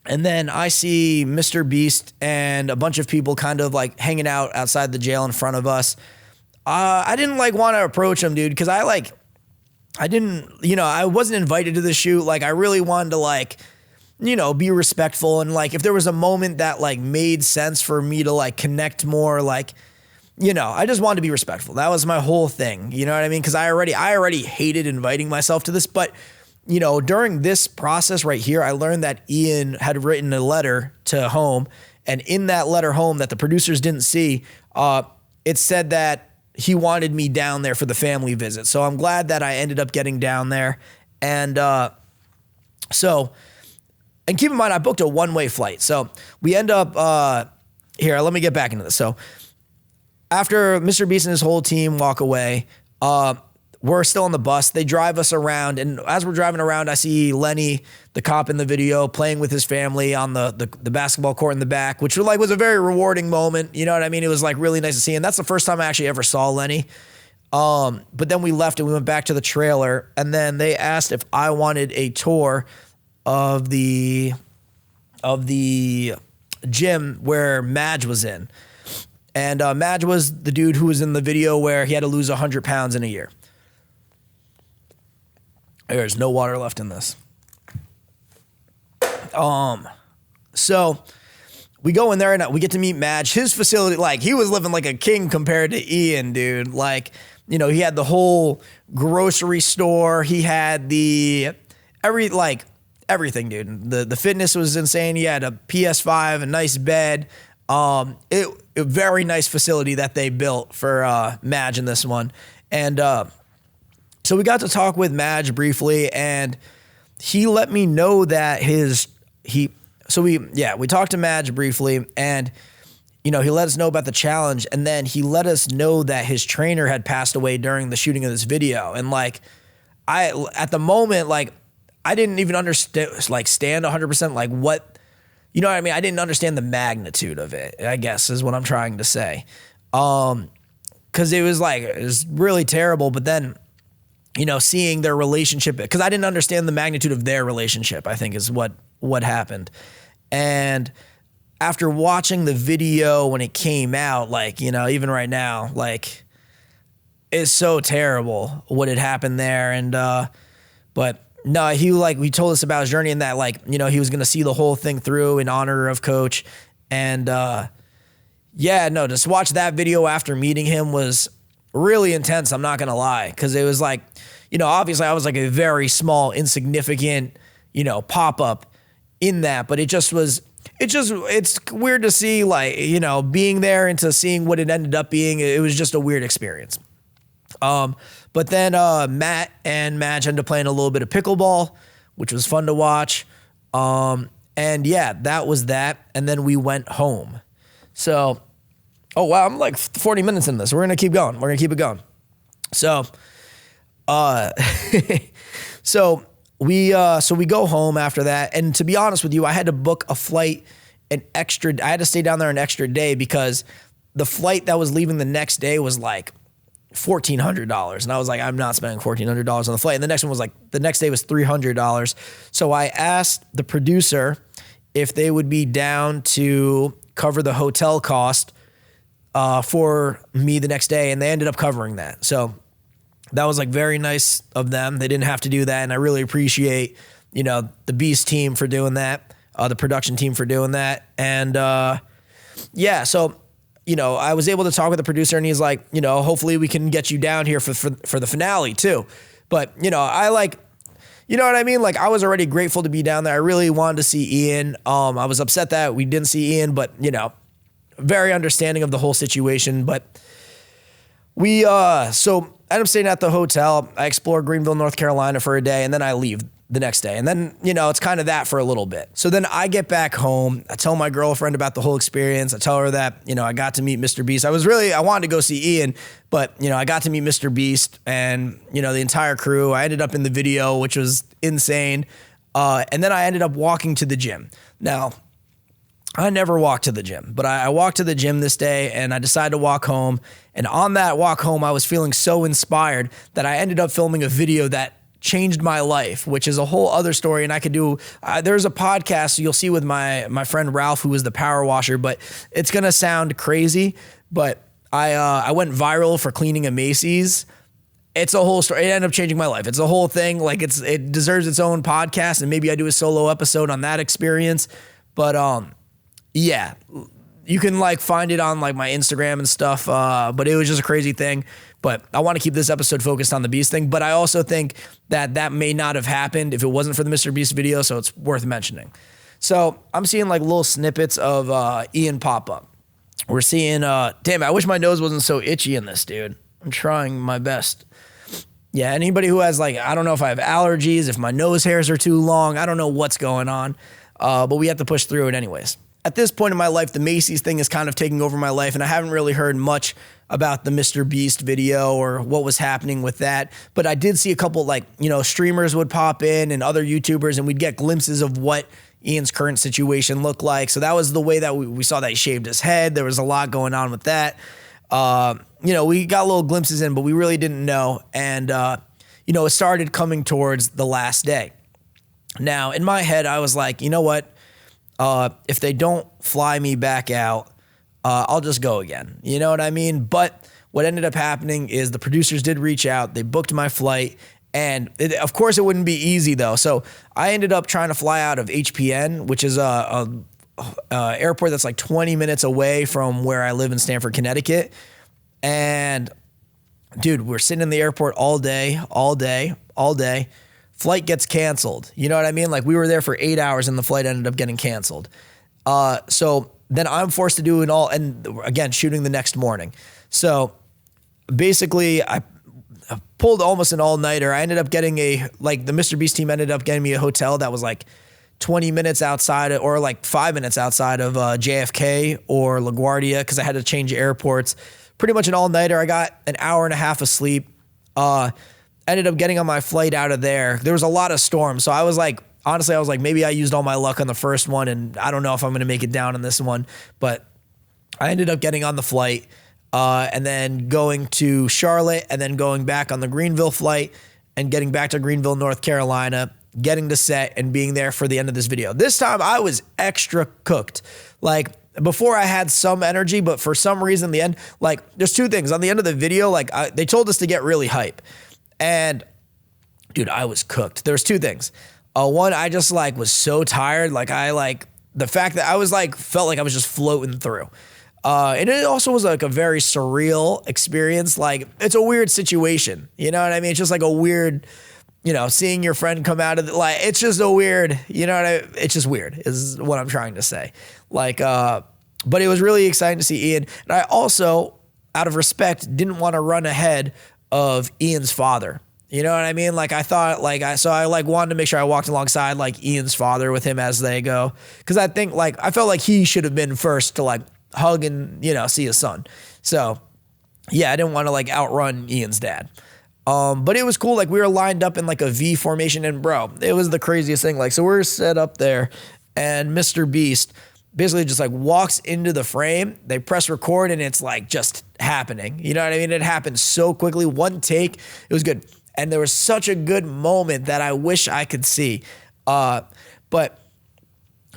and then I see MrBeast and a bunch of people kind of like hanging out outside the jail in front of us. I didn't like want to approach them, dude, because I wasn't invited to the shoot. Like, I really wanted to like, you know, be respectful. And like, if there was a moment that like made sense for me to like connect more, like, you know, I just wanted to be respectful. That was my whole thing. You know what I mean? Because I already hated inviting myself to this, but you know, during this process right here, I learned that Ian had written a letter to home, and in that letter home that the producers didn't see, it said that he wanted me down there for the family visit. So I'm glad that I ended up getting down there. And and keep in mind, I booked a one-way flight. So we end up, here, let me get back into this. So after MrBeast and his whole team walk away, we're still on the bus. They drive us around. And as we're driving around, I see Lenny, the cop in the video, playing with his family on the basketball court in the back, which was a very rewarding moment. You know what I mean? It was like really nice to see. And that's the first time I actually ever saw Lenny. But then we left and we went back to the trailer. And then they asked if I wanted a tour of the gym where Madge was in. And Madge was the dude who was in the video where he had to lose 100 pounds in a year. There's no water left in this. So we go in there and we get to meet Madge. His facility, like, he was living like a king compared to Ian, dude. Like, you know, he had the whole grocery store. He had everything, dude. The fitness was insane. He had a PS5, a nice bed. A very nice facility that they built for Madge in this one. And so we got to talk with Madge briefly, and he let me know that we talked to Madge briefly, and you know, he let us know about the challenge, and then he let us know that his trainer had passed away during the shooting of this video. And like, at the moment, like, I didn't even understand, like, stand 100%, like, what, you know what I mean? I didn't understand the magnitude of it, I guess, is what I'm trying to say. Because it was really terrible, but then, you know, seeing their relationship, because I didn't understand the magnitude of their relationship, I think is what happened. And after watching the video when it came out, like, you know, even right now, like, it's so terrible what had happened there. And, but No, he told us about his journey and that like, you know, he was going to see the whole thing through in honor of Coach. And just watch that video after meeting him was really intense. I'm not going to lie. Cause it was like, you know, obviously I was like a very small, insignificant, you know, pop-up in that, but it's weird to see like, you know, being there and to seeing what it ended up being. It was just a weird experience. But then Matt and Madge ended up playing a little bit of pickleball, which was fun to watch. And yeah, that was that. And then we went home. So, oh wow, I'm like 40 minutes in this. We're going to keep going. We're going to keep it going. So, we go home after that. And to be honest with you, I had to book a flight I had to stay down there an extra day because the flight that was leaving the next day was like $1,400. And I was like, I'm not spending $1,400 on the flight. And the next one was like, the next day was $300. So I asked the producer if they would be down to cover the hotel cost for me the next day. And they ended up covering that. So that was like very nice of them. They didn't have to do that. And I really appreciate, you know, the Beast team for doing that, the production team for doing that. And so, you know, I was able to talk with the producer and he's like, you know, hopefully we can get you down here for the finale too. But, you know, you know what I mean? Like I was already grateful to be down there. I really wanted to see Ian. I was upset that we didn't see Ian, but, you know, very understanding of the whole situation. But we, so I ended up staying at the hotel. I explored Greenville, North Carolina for a day, and then I leave the next day. And then, you know, it's kind of that for a little bit. So then I get back home. I tell my girlfriend about the whole experience. I tell her that, you know, I got to meet MrBeast. I wanted to go see Ian, but, you know, I got to meet MrBeast and, you know, the entire crew. I ended up in the video, which was insane. And then I ended up walking to the gym. Now, I never walked to the gym, but I walked to the gym this day and I decided to walk home. And on that walk home, I was feeling so inspired that I ended up filming a video that changed my life, which is a whole other story. And I could do, there's a podcast you'll see with my friend Ralph, who is the power washer, but it's going to sound crazy, but I went viral for cleaning a Macy's. It's a whole story. It ended up changing my life. It's a whole thing. Like it deserves its own podcast and maybe I do a solo episode on that experience. But, yeah, you can like find it on like my Instagram and stuff. But it was just a crazy thing. But I want to keep this episode focused on the Beast thing. But I also think that may not have happened if it wasn't for the MrBeast video. So it's worth mentioning. So I'm seeing like little snippets of Ian pop up. We're seeing, damn, I wish my nose wasn't so itchy in this, dude. I'm trying my best. Yeah, anybody who has like, I don't know if I have allergies, if my nose hairs are too long. I don't know what's going on. But we have to push through it anyways. At this point in my life, the Macy's thing is kind of taking over my life, and I haven't really heard much about the MrBeast video or what was happening with that. But I did see a couple, like, you know, streamers would pop in and other YouTubers, and we'd get glimpses of what Ian's current situation looked like. So that was the way that we saw that he shaved his head. There was a lot going on with that. You know, we got little glimpses in, but we really didn't know. And, you know, it started coming towards the last day. Now, in my head, I was like, you know what? If they don't fly me back out, I'll just go again. You know what I mean? But what ended up happening is the producers did reach out. They booked my flight. And of course, it wouldn't be easy, though. So I ended up trying to fly out of HPN, which is a airport that's like 20 minutes away from where I live in Stamford, Connecticut. And, dude, we're sitting in the airport all day. Flight gets canceled. You know what I mean? Like we were there for 8 hours and the flight ended up getting canceled. So then I'm forced to do it all. And again, shooting the next morning. So basically I pulled almost an all-nighter. I ended up getting the MrBeast team ended up getting me a hotel that was like 20 minutes outside or like 5 minutes outside of JFK or LaGuardia because I had to change airports. Pretty much an all-nighter. I got an hour and a half of sleep. Ended up getting on my flight out of there. There was a lot of storms. So I was like, honestly, maybe I used all my luck on the first one and I don't know if I'm going to make it down on this one, but I ended up getting on the flight and then going to Charlotte and then going back on the Greenville flight and getting back to Greenville, North Carolina, getting to set and being there for the end of this video. This time I was extra cooked. Like before I had some energy, but for some reason the end, like there's two things on the end of the video. Like they told us to get really hype. And dude, I was cooked. There's two things. One, I just like was so tired. Like the fact that I was like, felt like I was just floating through. And it also was like a very surreal experience. Like it's a weird situation. You know what I mean? It's just like a weird, seeing your friend come out of like, it's just a weird, it's just weird is what I'm trying to say. Like, but it was really exciting to see Ian. And I also, out of respect, didn't want to run ahead of Ian's father. You know what I mean? Like I thought I wanted to make sure I walked alongside like Ian's father with him as they go. Cause I think I felt like he should have been first to like hug and, see his son. So yeah, I didn't want to like outrun Ian's dad. But it was cool. Like we were lined up in like a V formation and bro, it was the craziest thing. Like, so we're set up there and MrBeast basically just like walks into the frame. They press record and it's like just happening. You know what I mean? It happened so quickly. One take, it was good. And there was such a good moment that I wish I could see. But,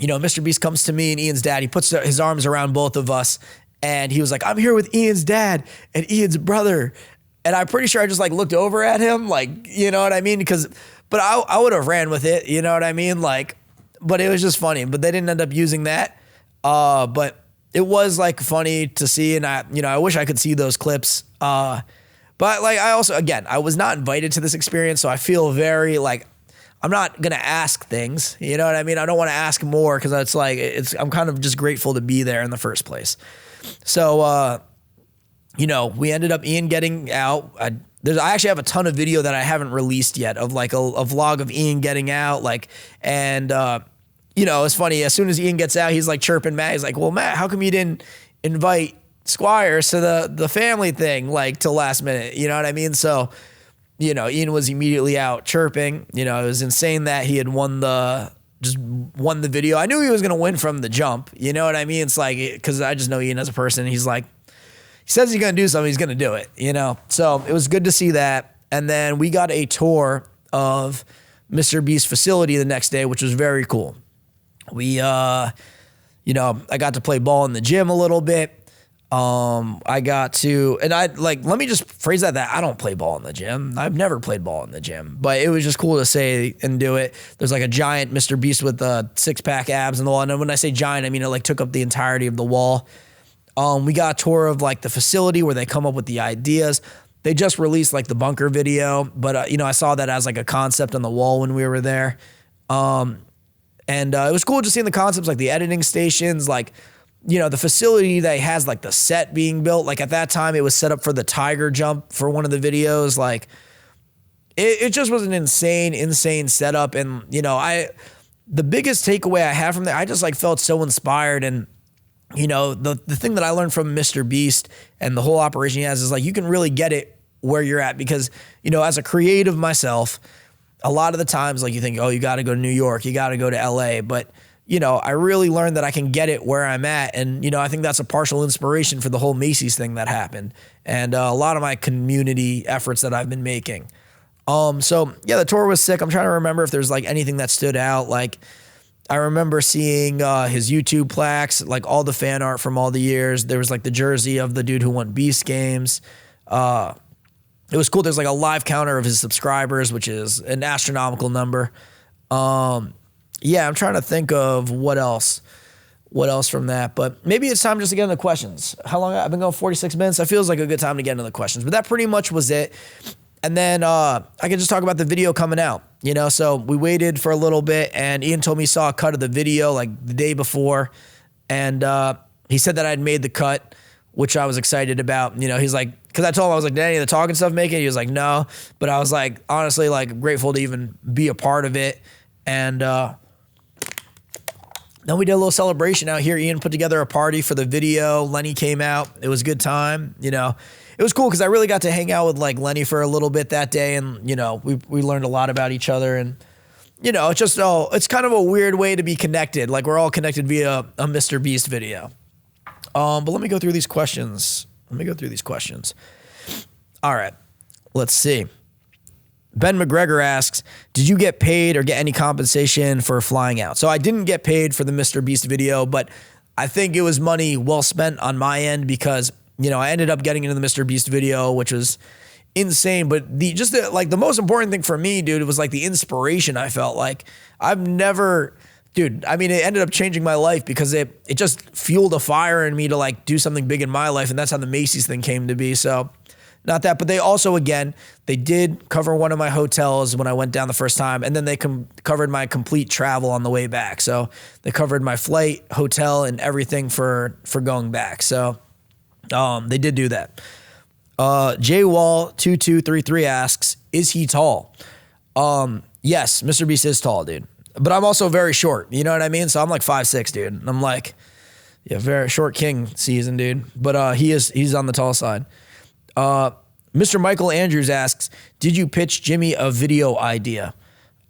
MrBeast comes to me and Ian's dad. He puts his arms around both of us. And he was like, I'm here with Ian's dad and Ian's brother. And I'm pretty sure I just like looked over at him. Like, you know what I mean? But I would have ran with it. You know what I mean? Like, but it was just funny. But they didn't end up using that. But it was like funny to see. And I wish I could see those clips. But like, I also, again, I was not invited to this experience. So I feel very like, I'm not going to ask things, you know what I mean? I don't want to ask more because it's like, I'm kind of just grateful to be there in the first place. So, we ended up Ian getting out. I actually have a ton of video that I haven't released yet of like a vlog of Ian getting out. It's funny. As soon as Ian gets out, he's like chirping Matt. He's like, well, Matt, how come you didn't invite Squires to the family thing like till last minute? You know what I mean? So, Ian was immediately out chirping. It was insane that he had won the video. I knew he was going to win from the jump. You know what I mean? It's like, because I just know Ian as a person. He's like, he says he's going to do something, he's going to do it, So it was good to see that. And then we got a tour of MrBeast facility the next day, which was very cool. We, I got to play ball in the gym a little bit. let me just phrase that I don't play ball in the gym. I've never played ball in the gym, but it was just cool to say and do it. There's like a giant MrBeast with a 6-pack abs in the wall. And when I say giant, I mean, it like took up the entirety of the wall. We got a tour of like the facility where they come up with the ideas. They just released like the bunker video, but I saw that as like a concept on the wall when we were there. It was cool just seeing the concepts, like the editing stations, like, the facility that has like the set being built. Like at that time it was set up for the tiger jump for one of the videos. Like it just was an insane setup. And, the biggest takeaway I have from there, I just like felt so inspired. And, the thing that I learned from MrBeast and the whole operation he has is like, you can really get it where you're at because, as a creative myself, a lot of the times, like you think, oh, you got to go to New York, you got to go to LA. But, I really learned that I can get it where I'm at. And, I think that's a partial inspiration for the whole Macy's thing that happened. And a lot of my community efforts that I've been making. The tour was sick. I'm trying to remember if there's like anything that stood out. Like I remember seeing his YouTube plaques, like all the fan art from all the years. There was like the jersey of the dude who won Beast Games. It was cool. There's like a live counter of his subscribers, which is an astronomical number. I'm trying to think of what else from that, but maybe it's time just to get into questions. How long? I've been going 46 minutes. That feels like a good time to get into the questions, but that pretty much was it. And then I could just talk about the video coming out, so we waited for a little bit and Ian told me he saw a cut of the video like the day before. And he said that I'd made the cut, which I was excited about. He's like, because I told him, I was like, did any of the talking stuff make it? He was like, no. But I was like, honestly, like grateful to even be a part of it. And then we did a little celebration out here. Ian put together a party for the video. Lenny came out. It was a good time. It was cool because I really got to hang out with like Lenny for a little bit that day. And, we learned a lot about each other. And, it's kind of a weird way to be connected. Like we're all connected via a MrBeast video. But let me go through these questions. All right, let's see. Ben McGregor asks, did you get paid or get any compensation for flying out? So I didn't get paid for the MrBeast video, but I think it was money well spent on my end because, I ended up getting into the MrBeast video, which was insane. But the most important thing for me, dude, it was like the inspiration I felt. Like dude, I mean, it ended up changing my life because it just fueled a fire in me to like do something big in my life. And that's how the Macy's thing came to be. So not that, but they also, again, they did cover one of my hotels when I went down the first time. And then they covered my complete travel on the way back. So they covered my flight, hotel, and everything for going back. So they did do that. JWall2233 asks, is he tall? Yes, MrBeast is tall, dude. But I'm also very short. You know what I mean? So I'm like 5'6", dude. I'm like, yeah, very short king season, dude. But he's on the tall side. Mr. Michael Andrews asks, did you pitch Jimmy a video idea?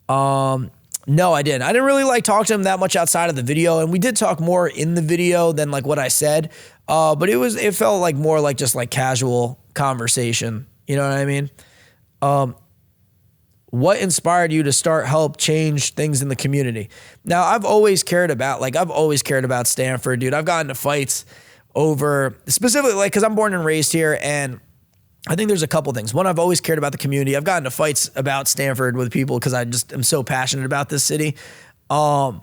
No, I didn't. I didn't really like talk to him that much outside of the video. And we did talk more in the video than like what I said. But it felt like more like just like casual conversation. You know what I mean? What inspired you to help change things in the community? Now, I've always cared about Stanford, dude. I've gotten into fights over, specifically, like, because I'm born and raised here, and I think there's a couple things. One, I've always cared about the community. I've gotten into fights about Stanford with people because I just am so passionate about this city. I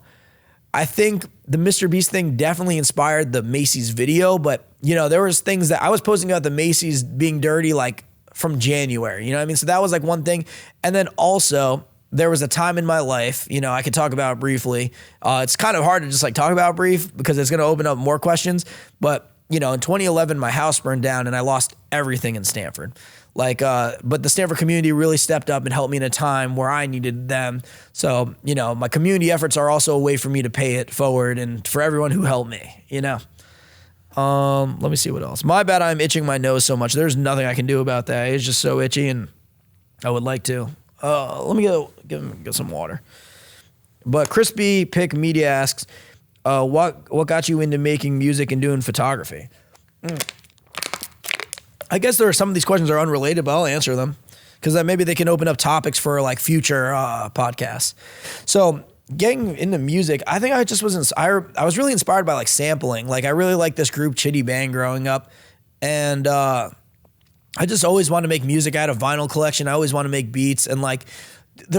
think the MrBeast thing definitely inspired the Macy's video, but, you know, there was things that I was posting about the Macy's being dirty, like, from January, you know what I mean? So that was like one thing. And then also there was a time in my life, you know, I could talk about briefly. It's kind of hard to just like talk about brief because it's going to open up more questions. But, you know, in 2011, my house burned down and I lost everything in Stanford. Like, but the Stanford community really stepped up and helped me in a time where I needed them. So, you know, my community efforts are also a way for me to pay it forward and for everyone who helped me, you know? Let me see what else. My bad, I'm itching my nose so much. There's nothing I can do about that. It's just so itchy and I would like to. Let me get some water. But Crispy Pick Media asks, what got you into making music and doing photography? I guess there are some of these questions are unrelated, but I'll answer them because then maybe they can open up topics for like future podcasts. So getting into music, I think I just I was really inspired by like sampling. Like I really liked this group Chitty Bang growing up. And I just always wanted to make music. I had a vinyl collection. I always wanted to make beats. And like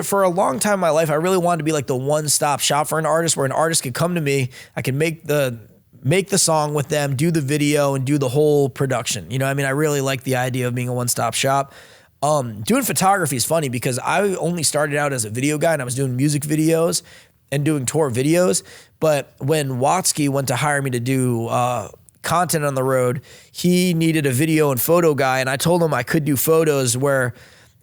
for a long time in my life, I really wanted to be like the one-stop shop for an artist where an artist could come to me. I could make the song with them, do the video and do the whole production. You know what I mean? I really like the idea of being a one-stop shop. Doing photography is funny because I only started out as a video guy and I was doing music videos and doing tour videos. But when Watsky went to hire me to do content on the road, he needed a video and photo guy. And I told him I could do photos where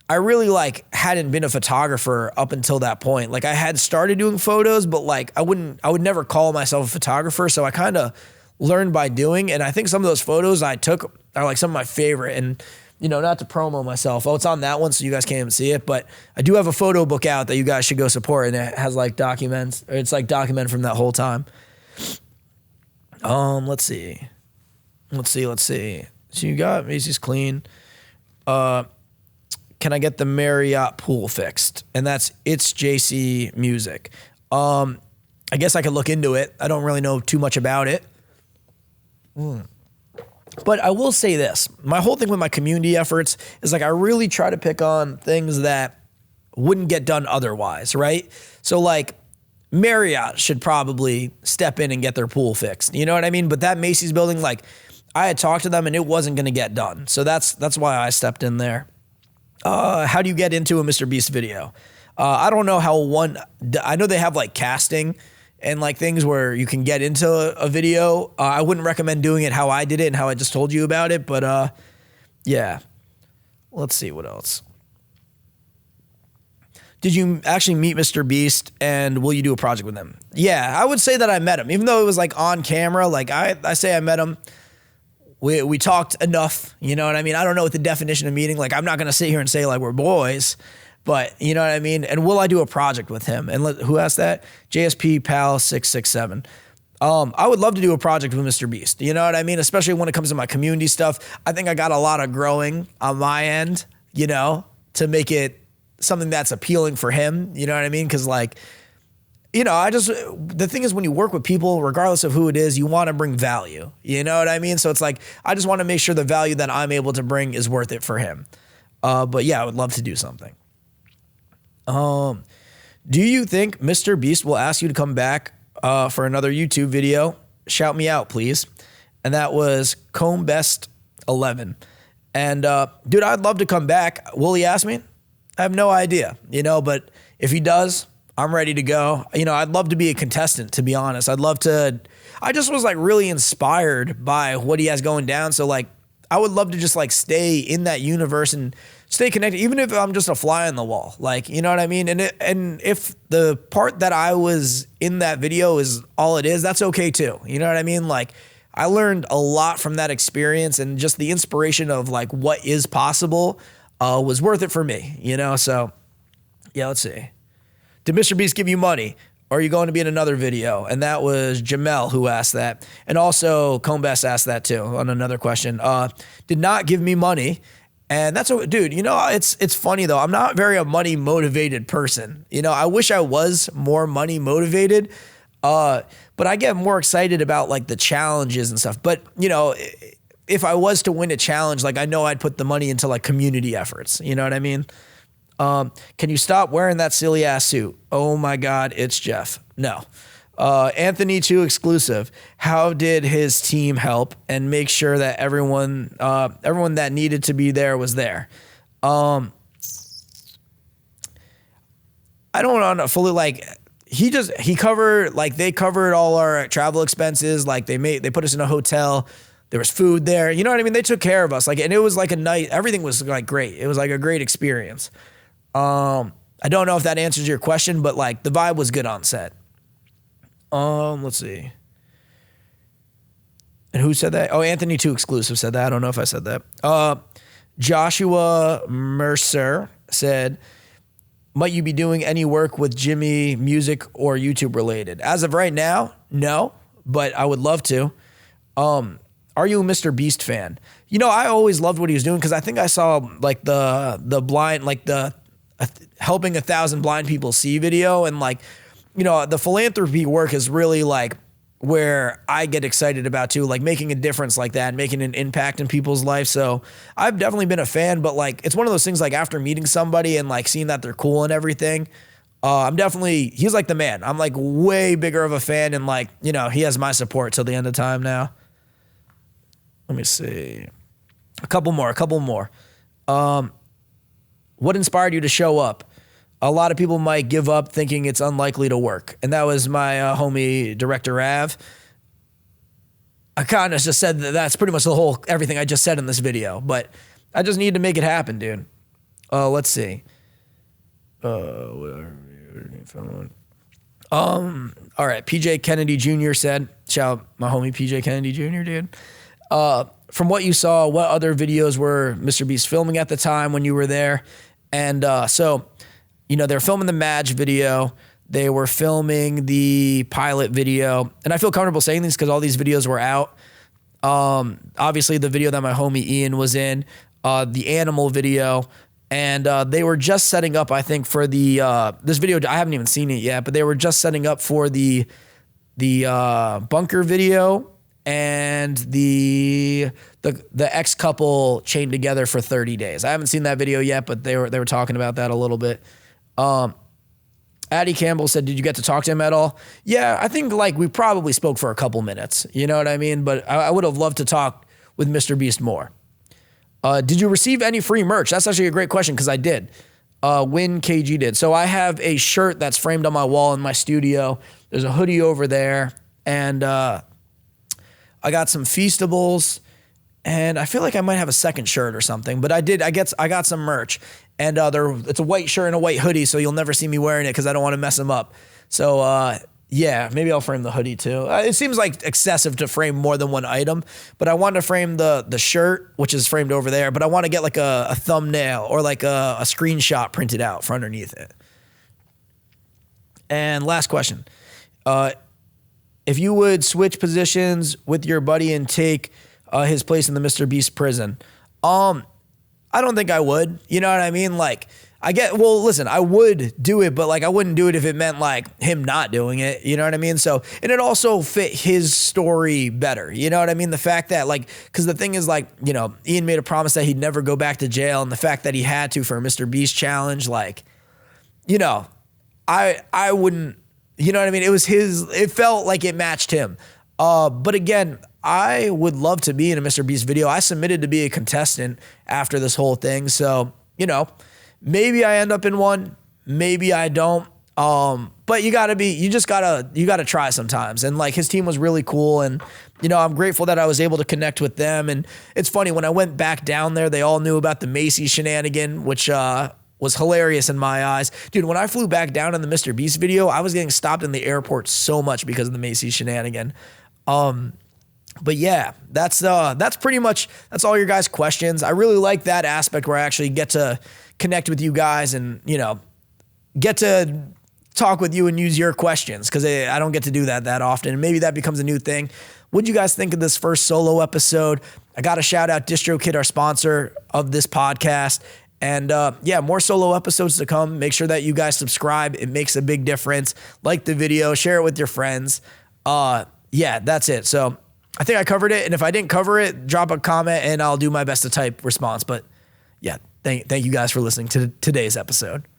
I really like hadn't been a photographer up until that point. Like I had started doing photos, but like I would never call myself a photographer. So I kind of learned by doing. And I think some of those photos I took are like some of my favorite. And you know, not to promo myself. Oh, it's on that one, so you guys can't even see it. But I do have a photo book out that you guys should go support, and it has like documents. Or it's like documented from that whole time. Let's see. So you got Macy's clean. Can I get the Marriott pool fixed? And it's JC Music. I guess I could look into it. I don't really know too much about it. But I will say this, my whole thing with my community efforts is like I really try to pick on things that wouldn't get done otherwise, right? So like Marriott should probably step in and get their pool fixed. You know what I mean? But that Macy's building, like I had talked to them and it wasn't going to get done. So that's why I stepped in there. How do you get into a MrBeast video? I don't know I know they have like casting and like things where you can get into a video. I wouldn't recommend doing it how I did it and how I just told you about it. But yeah, let's see what else. Did you actually meet MrBeast and will you do a project with him? Yeah, I would say that I met him, even though it was like on camera. Like I say I met him. We talked enough, you know what I mean? I don't know what the definition of meeting. Like I'm not going to sit here and say like we're boys. But you know what I mean? And will I do a project with him? And who asked that? JSP Pal 667. I would love to do a project with MrBeast. You know what I mean? Especially when it comes to my community stuff. I think I got a lot of growing on my end, you know, to make it something that's appealing for him. You know what I mean? Because like, you know, the thing is when you work with people, regardless of who it is, you want to bring value. You know what I mean? So it's like, I just want to make sure the value that I'm able to bring is worth it for him. But yeah, I would love to do something. Do you think MrBeast will ask you to come back for another YouTube video? Shout me out, please. And that was CombBest11. And dude, I'd love to come back. Will he ask me? I have no idea, but if he does, I'm ready to go. I'd love to be a contestant, to be honest. I just was like really inspired by what he has going down. So like, I would love to just like stay in that universe and stay connected, even if I'm just a fly on the wall. Like, you know what I mean? And if the part that I was in that video is all it is, that's okay too. You know what I mean? Like, I learned a lot from that experience, and just the inspiration of like what is possible was worth it for me, So yeah, let's see. Did MrBeast give you money? Or are you going to be in another video? And that was Jamel who asked that. And also CombBest asked that too on another question. Did not give me money. And that's what, dude, it's funny though. I'm not very a money motivated person. I wish I was more money motivated. But I get more excited about like the challenges and stuff. But, if I was to win a challenge, like I know I'd put the money into like community efforts. You know what I mean? Can you stop wearing that silly ass suit? Oh my God, it's Jeff. No. Anthony 2 exclusive. How did his team help and make sure that everyone that needed to be there was there? I don't want to fully like, they covered all our travel expenses. Like they put us in a hotel. There was food there. You know what I mean? They took care of us. Like, and it was like a night, everything was like great. It was like a great experience. I don't know if that answers your question, but like the vibe was good on set. Let's see. And who said that? Oh, Anthony 2 exclusive said that. I don't know if I said that. Joshua Mercer said, might you be doing any work with Jimmy, music or YouTube related? As of right now, no, but I would love to. Are you a MrBeast fan? I always loved what he was doing because I think I saw like the blind, like the helping 1,000 blind people see video, and like, the philanthropy work is really like where I get excited about too, like making a difference like that, making an impact in people's life. So I've definitely been a fan, but like, it's one of those things like after meeting somebody and like seeing that they're cool and everything, he's like the man. I'm like way bigger of a fan, and like, he has my support till the end of time now. Let me see. A couple more. What inspired you to show up? A lot of people might give up thinking it's unlikely to work. And that was my homie, Director Rav. I kind of just said that's pretty much everything I just said in this video. But I just need to make it happen, dude. Let's see. All right, PJ Kennedy Jr. said, shout out my homie PJ Kennedy Jr., dude. From what you saw, what other videos were MrBeast filming at the time when you were there? And so, they're filming the Madge video. They were filming the pilot video. And I feel comfortable saying these because all these videos were out. Obviously, the video that my homie Ian was in, the animal video. And they were just setting up, I think, for this video. I haven't even seen it yet, but they were just setting up for the bunker video and the ex-couple chained together for 30 days. I haven't seen that video yet, but they were talking about that a little bit. Addie Campbell said, did you get to talk to him at all? Yeah, I think like we probably spoke for a couple minutes. You know what I mean? But I would have loved to talk with MrBeast more. Did you receive any free merch? That's actually a great question because I did. Win KG did. So I have a shirt that's framed on my wall in my studio. There's a hoodie over there. And I got some Feastables, and I feel like I might have a second shirt or something, but I got some merch, and it's a white shirt and a white hoodie, so you'll never see me wearing it because I don't want to mess them up. So yeah, maybe I'll frame the hoodie too. It seems like excessive to frame more than one item, but I want to frame the shirt, which is framed over there, but I want to get like a thumbnail or like a screenshot printed out for underneath it. And last question. If you would switch positions with your buddy and take his place in the MrBeast prison, I don't think I would. You know what I mean? Like, well, listen, I would do it, but like I wouldn't do it if it meant like him not doing it. You know what I mean? So, and it also fit his story better. You know what I mean? The fact that like, cause the thing is like, you know, Ian made a promise that he'd never go back to jail. And the fact that he had to for a MrBeast challenge, like, you know, I wouldn't, you know what I mean? It felt like it matched him. But again, I would love to be in a MrBeast video. I submitted to be a contestant after this whole thing. So, you know, maybe I end up in one, maybe I don't. But you gotta try sometimes. And like his team was really cool. And, you know, I'm grateful that I was able to connect with them. And it's funny, when I went back down there, they all knew about the Macy shenanigan, which, was hilarious in my eyes. Dude, when I flew back down in the MrBeast video, I was getting stopped in the airport so much because of the Macy shenanigan. But yeah, that's pretty much, that's all your guys' questions. I really like that aspect where I actually get to connect with you guys and, you know, get to talk with you and use your questions, because I don't get to do that often. And maybe that becomes a new thing. What'd you guys think of this first solo episode? I got to shout out Distrokid, our sponsor of this podcast. And yeah, more solo episodes to come. Make sure that you guys subscribe. It makes a big difference. Like the video, share it with your friends. Yeah, that's it. So I think I covered it. And if I didn't cover it, drop a comment and I'll do my best to type response. But yeah, thank you guys for listening to today's episode.